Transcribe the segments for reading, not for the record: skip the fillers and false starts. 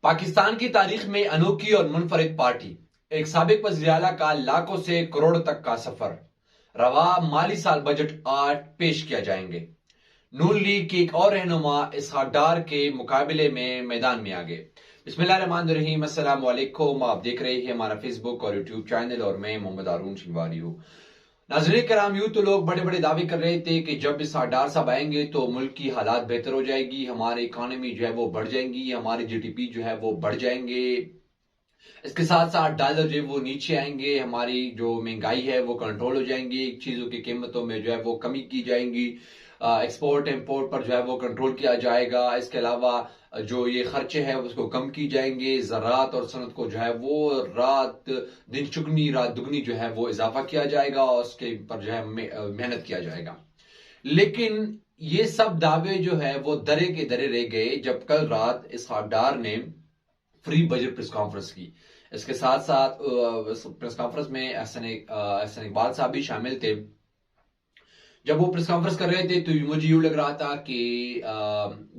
पाकिस्तान की तारीख में अनोखी और मुनफरिद पार्टी। एक साबिक वज़ीर-ए-आला का लाखों से करोड़ तक का सफर। रवा माली साल बजट आज पेश किया जाएंगे। नून लीग के एक और रहनुमा इसहाक डार के मुकाबले में मैदान में आ गए। बिस्मिल्लाहिर्रहमानिर्रहीम, अस्सलाम वालेकुम। आप देख रहे हैं हमारा फेसबुक और यूट्यूब चैनल और मैं मोहम्मद हारून शिंगवारी हूँ। नाज़रीन कराम, यूं तो लोग बड़े बड़े दावे कर रहे थे कि जब इसहाक डार साहब आएंगे तो मुल्क की हालात बेहतर हो जाएगी, हमारी इकानमी जो है वो बढ़ जाएंगी, हमारे जीडीपी जो है वो बढ़ जाएंगे, इसके साथ साथ डॉलर जो है वो नीचे आएंगे, हमारी जो महंगाई है वो कंट्रोल हो जाएंगी, चीजों की कीमतों में जो है वो कमी की जाएगी, एक्सपोर्ट इंपोर्ट पर जो है वो कंट्रोल किया जाएगा, इसके अलावा जो ये खर्चे हैं उसको कम की जाएंगे, ज़राअत और सनत को जो है वो रात दिन चुगनी रात दुगनी जो है वो इजाफा किया जाएगा और उसके पर जो है मेहनत किया जाएगा। लेकिन ये सब दावे जो है वो दरे के दरे रह गए जब कल रात इसहाक डार ने फ्री बजट प्रेस कॉन्फ्रेंस की। इसके साथ साथ प्रेस कॉन्फ्रेंस में एहसन इकबाल साहब भी शामिल थे। जब वो प्रेस कॉन्फ्रेंस कर रहे थे तो मुझे यूं लग रहा था कि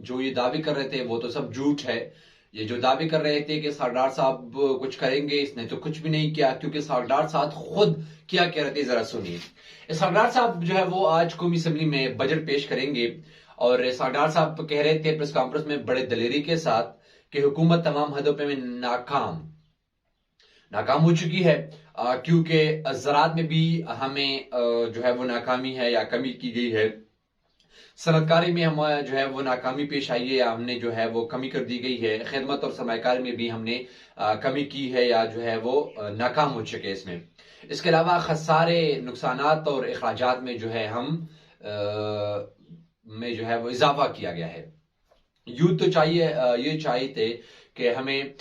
जो ये दावे कर रहे थे वो तो सब झूठ है। ये जो दावे कर रहे थे कि सरदार साहब कुछ करेंगे, इसने तो कुछ भी नहीं किया, क्योंकि सरदार साहब खुद क्या कह रहे थे जरा सुनिए। सरदार साहब जो है वो आज कौमी असेंबली में बजट पेश करेंगे और सरदार साहब कह रहे थे प्रेस कॉन्फ्रेंस में बड़े दलेरी के साथ कि हुकूमत तमाम हदों पे में नाकाम हो चुकी है, क्योंकि ज़राअत में भी हमें जो है वो नाकामी है या कमी की गई है, सनतकारी में हम जो है वो नाकामी पेश आई है या हमने जो है वो कमी कर दी गई है, खिदमत और सरमायाकारी में भी हमने कमी की है या जो है वो नाकाम हो चुके इसमें। इसके अलावा खसारे नुकसानात और अखराजात में जो है हम में जो है वो इजाफा किया गया है। यूं तो ये चाहिए थे कि हमें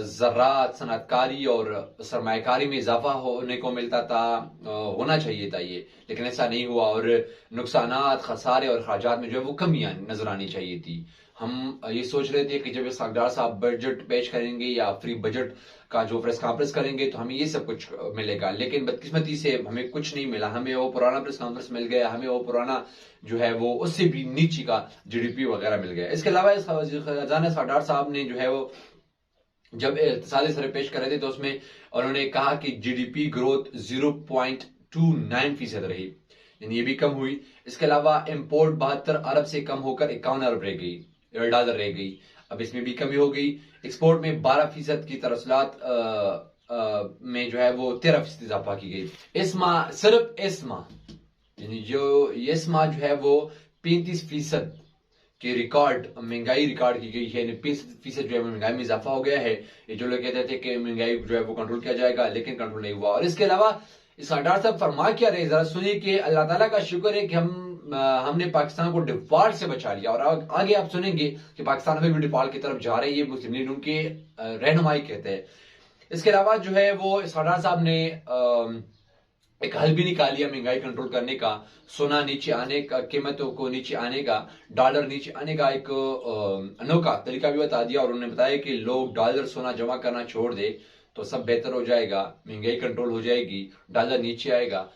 ज़राअत, सनतकारी और सरमायाकारी में इजाफा होने को मिलता था, होना चाहिए था ये, लेकिन ऐसा नहीं हुआ और नुकसानात, खसारे और खर्चात में जो है वो कमियां नजर आनी चाहिए थी। हम ये सोच रहे थे कि जब सरदार साहब बजट पेश करेंगे या फ्री बजट का जो प्रेस कॉन्फ्रेंस करेंगे तो हमें ये सब कुछ मिलेगा, लेकिन बदकिस्मती से हमें कुछ नहीं मिला। हमें वो पुराना प्रेस कॉन्फ्रेंस मिल गया, हमें वो पुराना जो है वो उससे भी नीचे का जीडीपी वगैरह मिल गया। इसके अलावा खजाना सरदार साहब ने जो है वो जब इत्तेसादी सरे पेश कर रहे थे तो उसमें उन्होंने कहा कि जीडीपी ग्रोथ 0.29% रही, यानी ये भी कम हुई। इसके अलावा इंपोर्ट 72 अरब से कम होकर 51 अरब रह गई, डॉलर रह गई, अब इसमें भी कमी हो गई। एक्सपोर्ट में 12% की तरसलात में जो है वो 13% इजाफा की गई। इस माह सिर्फ इस माह यानी जो इस माह जो है वो 35% कि रिकॉर्ड महंगाई रिकॉर्ड की गई है, 35% जो है महंगाई में इजाफा हो गया है। ये जो लोग कहते थे कि महंगाई जो है वो कंट्रोल किया जाएगा, लेकिन कंट्रोल नहीं हुआ। और इसके अलावा सरदार साहब फरमा क्या रहे, जरा सुनिए कि अल्लाह ताला का शुक्र है कि हमने पाकिस्तान को डिफॉल्ट से बचा लिया। और आगे आप सुनेंगे कि पाकिस्तान में भी डिफॉल्ट की तरफ जा रहे हैं, ये मुस्लिम लीग उनके रहनुमाई कहते हैं। इसके अलावा जो है वो सरदार साहब ने एक हल भी निकाल लिया महंगाई कंट्रोल करने का, सोना नीचे आने का, कीमतों को नीचे आने का, डॉलर नीचे आने का एक अनोखा तरीका भी बता दिया। और उन्होंने बताया कि लोग डॉलर सोना जमा करना छोड़ दे तो सब बेहतर हो जाएगा, महंगाई कंट्रोल हो जाएगी, डॉलर नीचे आएगा,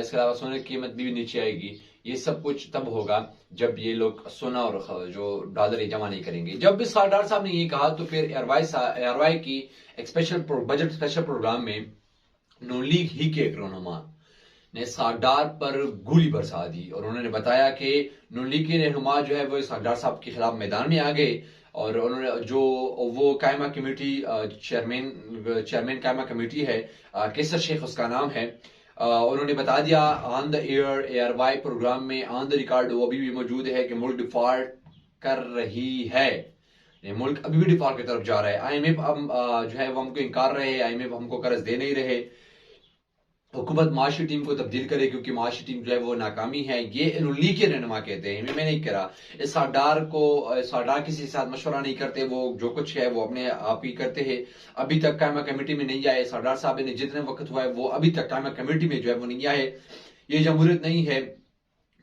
इसके अलावा सोने की कीमत भी नीचे आएगी। ये सब कुछ तब होगा जब ये लोग सोना और जो डॉलर जमा नहीं करेंगे। जब भी सरदार साहब ने ये कहा तो फिर एयरवाई की एक बजट स्पेशल प्रोग्राम में नून लीग ही के एक रहनुमा ने सरदार पर गोली बरसा दी और उन्होंने बताया कि नून लीग के रहनुमा जो है वो सरदार साहब के खिलाफ मैदान में आ गए और उन्होंने जो वो कायमा कमेटी चेयरमैन कायमा कमेटी है, केसर शेख उसका नाम है, उन्होंने बता दिया ऑन द एयरवाई प्रोग्राम में ऑन द रिकॉर्ड वो अभी भी मौजूद है कि मुल्क डिफॉल्ट कर रही है, मुल्क अभी भी डिफॉल्ट की तरफ जा रहा है। आईएमएफ जो है वो हमको इनकार रहे, आईएमएफ हमको कर्ज दे नहीं रहे, हुकूमत माशी टीम को तब्दील करे क्योंकि माशी टीम जो है वो नाकामी है। ये नून लीग के रहनुमा कहते हैं, मैं नहीं कह रहा। इस सरदार किसी के साथ मशवरा नहीं करते, वो जो कुछ है वो अपने आप ही करते हैं। अभी तक कायमा कमेटी में नहीं आए, सरदार साहब ने जितने वक्त हुआ है वो अभी तक कायमा कमेटी में जो है वो नहीं आए। ये जमहूरियत नहीं है।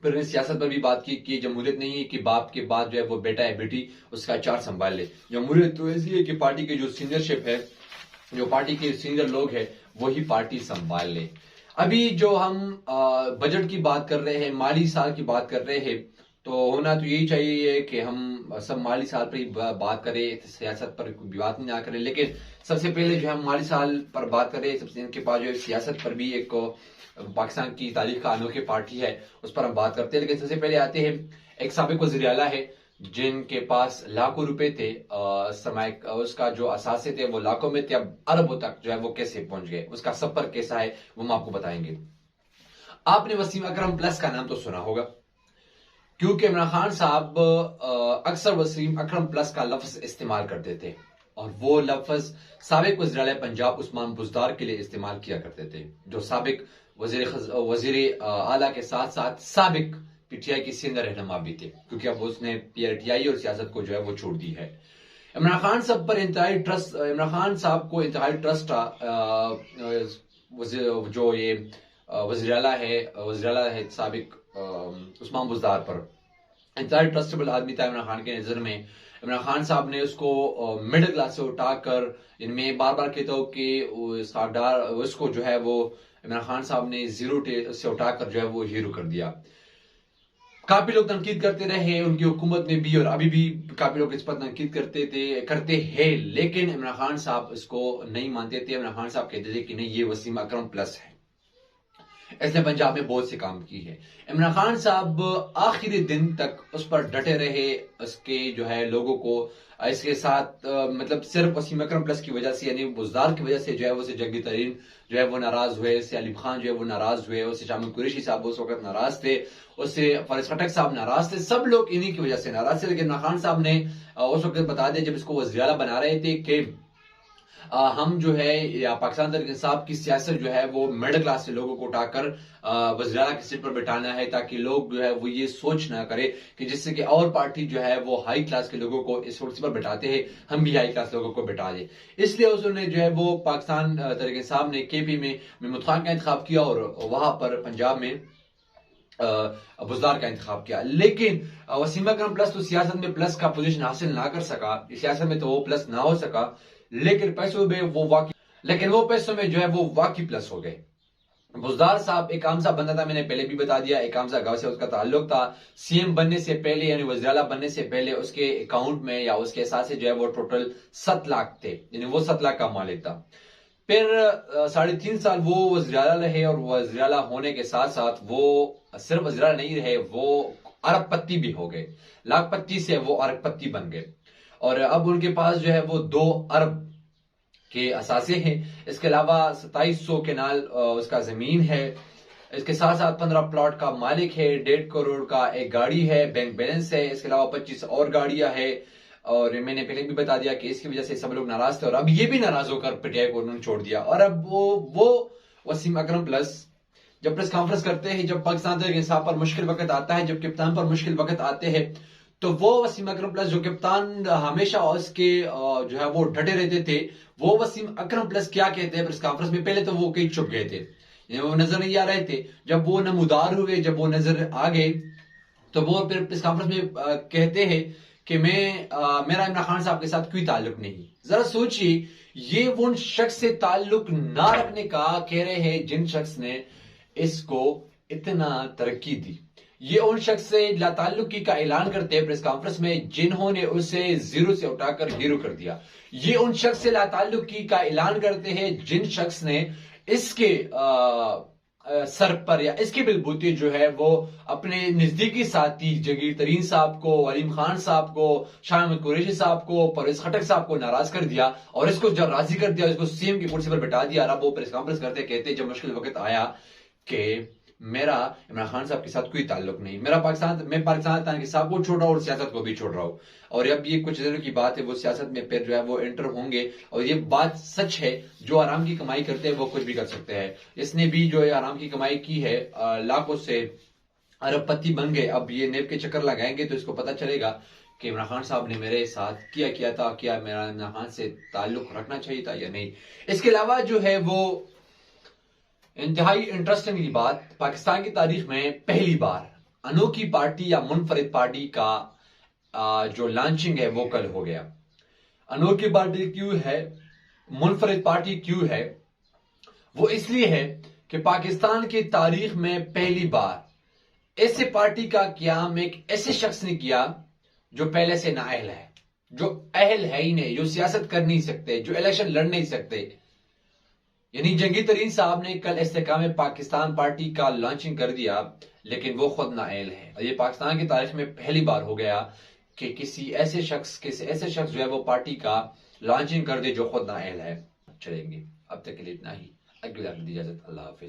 फिर ने सियासत पर भी बात की कि जमहूरियत नहीं है कि बाप के बाद जो है वो बेटा है बेटी उसका चार संभाल ले। जमहूरियत तो ऐसी है कि पार्टी की जो सीनियरशिप है, जो पार्टी के सीनियर लोग हैं वही पार्टी संभाल ले। अभी जो हम बजट की बात कर रहे हैं, माली साल की बात कर रहे हैं, तो होना तो यही चाहिए कि हम सब माली साल पर ही बात करें, सियासत पर कोई बात नहीं ना करें, लेकिन सबसे पहले जो है माली साल पर बात करें। सबसे इनके पास जो है सियासत पर भी एक पाकिस्तान की तारीख का अनोखी पार्टी है, उस पर हम बात करते हैं। लेकिन सबसे पहले आते हैं, एक साबिक वज़ीर आला है जिनके पास लाखों रुपए थे, उसका जो असासे थे वो लाखों में थे, अब अरबों तक जो है वो कैसे पहुंच गए, उसका सफर कैसा है वो हम आपको बताएंगे। आपने वसीम अकरम प्लस का नाम तो सुना होगा, क्योंकि इमरान खान साहब अक्सर वसीम अकरम प्लस का लफ्ज इस्तेमाल करते थे, और वो लफ्ज साबिक वज़ीर आला पंजाब उस्मान बुज़दार के लिए इस्तेमाल किया करते थे, जो साबिक वजीर आला के साथ साथ साबिक पीटीआई की सीनियर रहनुमा भी थे, क्योंकि अब उसने पीटीआई और सियासत को जो है वो छोड़ दी है। इमरान खान साहब पर इंतहाई ट्रस्ट, इमरान खान साहब को इंतहाई ट्रस्ट था जो ये वज़ीर आला है साबिक उस्मान बुज़दार पर, इंतहाई ट्रस्टेबल आदमी था इमरान खान की नजर में। इमरान खान साहब ने उसको मिडिल क्लास से उठाकर, इनमें बार बार कहता हूं कि उसको जो है वो इमरान खान साहब ने जीरो से उठाकर जो है वो हीरो कर दिया। काफी लोग तनकीद करते रहे उनकी हुकूमत में भी, और अभी भी काफी लोग इस पर तनकीद करते हैं, लेकिन इमरान खान साहब इसको नहीं मानते थे। इमरान खान साहब कहते थे कि नहीं, ये वसीम अकरम प्लस है, इसने पंजाब में बहुत से काम की है। इमरान खान साहब आखिरी दिन तक उस पर डटे रहे, उसके जो है लोगों को इसके साथ मतलब सिर्फ वसीम अकरम प्लस की वजह से, यानी बुज़दार की वजह से जो है वो जंगी तरीन जो है वो नाराज हुए, उससे अलीम खान जो है वो नाराज हुए, उससे शामिल कुरैशी साहब उस वक्त नाराज थे, उससे फरीद खटक साहब नाराज थे, सब लोग इन्हीं की वजह से नाराज थे। लेकिन इमरान खान साहब ने उस वक्त बता दिया जब इसको वज़ीर आला बना रहे थे कि हम जो है या पाकिस्तान तहरीक इंसाफ की सियासत जो है वो मिडिल क्लास से लोगों को उठाकर वज़ीर आला की सीट पर बिठाना है, ताकि लोग जो है वो ये सोच ना करे कि जिससे कि और पार्टी जो है वो हाई क्लास के लोगों को इस कुर्सी पर बिठाते हैं, हम भी हाई क्लास लोगों को बिठा दें। इसलिए उसने जो है वो पाकिस्तान तहरीक इंसाफ ने केपी में महमूद खान का इंतखाब किया और वहां पर पंजाब में बुज़दार का इंतखाब किया। लेकिन वसीम अकरम प्लस तो सियासत में प्लस का पोजीशन हासिल ना कर सका, सियासत में तो वो प्लस ना हो सका, लेकिन पैसों में जो है वो वाकई प्लस हो गए। बुज़दार साहब एक आम सा बंदा था, मैंने पहले भी बता दिया, एक आम सा गांव से उसका ताल्लुक था। सीएम बनने से पहले यानी वज़ीर आला बनने से पहले उसके अकाउंट में या उसके एहसास से जो है वो टोटल 7 लाख थे, यानी वो 7 लाख का मालिक था। फिर 3.5 साल वो वज़ीर आला रहे, और वज़ीर आला होने के साथ साथ वो सिर्फ वज़ीर आला नहीं रहे, वो अरबपति भी हो गए, लाखपति से वो अरबपति बन गए, और अब उनके पास जो है वो 2 अरब के असासे हैं। इसके अलावा 2700 केनाल उसका जमीन है, इसके साथ साथ 15 प्लॉट का मालिक है, 1.5 करोड़ का एक गाड़ी है, बैंक बैलेंस है, इसके अलावा 25 और गाड़ियां है। और मैंने पहले भी बता दिया कि इसकी वजह से सब लोग नाराज थे, और अब ये भी नाराज होकर पीटीआई को उन्होंने छोड़ दिया। और अब वो वसीम अकरम प्लस जब प्रेस कॉन्फ्रेंस करते हैं, जब पाकिस्तान तहरीक इंसाफ पर मुश्किल वक्त आता है, जब कप्तान पर मुश्किल वक्त आते हैं, तो वो वसीम अकरम प्लस जो कप्तान हमेशा उसके जो है वो डटे रहते थे, वो वसीम अकरम प्लस क्या कहते हैं प्रेस कॉन्फ्रेंस में, पहले तो वो कहीं छुप गए थे, वो नजर नहीं आ रहे थे। जब वो नमूदार हुए, जब वो नजर आ गए, तो वो फिर प्रेस कॉन्फ्रेंस में कहते हैं कि मेरा इमरान खान साहब के साथ कोई ताल्लुक नहीं। जरा सोचिए, ये वो उन शख्स से ताल्लुक ना रखने का कह रहे हैं जिन शख्स ने इसको इतना तरक्की दी। ये उन शख्स से लाताल्लुकी का ऐलान करते हैं प्रेस कॉन्फ्रेंस में जिन्होंने उसे जीरो से उठाकर हीरो कर दिया। ये उन शख्स से लाताल्लुकी का ऐलान करते हैं जिन शख्स ने इसके सर पर या इसकी बिलबूती जो है वो अपने नजदीकी साथी जगीर तरीन साहब को, अलीम खान साहब को, शामिल कुरैशी साहब को, परवेज खटक साहब को नाराज कर दिया, और इसको जब राजी कर दिया, इसको सीएम की कुर्सी पर बिठा दिया। अब वो प्रेस कॉन्फ्रेंस करते कहते जब मुश्किल वक्त आया कि मेरा इमरान खान साहब के साथ कोई ताल्लुक नहीं, मैं पाकिस्तान के साहब को छोड़ रहा हूं और सियासत को भी छोड़ रहा हूं। और अब ये कुछ दिनों की बात है, वो सियासत में फिर जो है वो एंटर होंगे, और ये बात सच है, जो आराम की कमाई करते हैं वो कुछ भी कर सकते हैं। इसने भी जो है आराम की कमाई की है, लाखों से अरबपति बन गए। अब ये नेब के चक्कर लगाएंगे तो इसको पता चलेगा कि इमरान खान साहब ने मेरे साथ किया था, क्या मेरा इमरान खान से ताल्लुक रखना चाहिए था या नहीं। इसके अलावा जो है वो इंतहाई इंटरेस्टिंग बात, पाकिस्तान की तारीख में पहली बार अनोखी पार्टी या मुनफरिद पार्टी का जो लॉन्चिंग है वो कल हो गया। अनोखी पार्टी क्यों है, मुनफरिद पार्टी क्यों है, वो इसलिए है कि पाकिस्तान की तारीख में पहली बार ऐसे पार्टी का क्याम एक ऐसे शख्स ने किया जो पहले से नाअहल है, जो अहल है ही नहीं, जो सियासत कर नहीं सकते, जो इलेक्शन लड़ नहीं सकते। यानी जंगी तरीन साहब ने कल इस्तेकाम पाकिस्तान पार्टी का लॉन्चिंग कर दिया, लेकिन वो खुद नाअहल है। ये पाकिस्तान की तारीख में पहली बार हो गया कि किसी ऐसे शख्स जो है वो पार्टी का लॉन्चिंग कर दे जो खुद नाअहल है। चलेंगे, अब तक के लिए इतना ही। अगली इजाजत, अल्लाह हाफिज।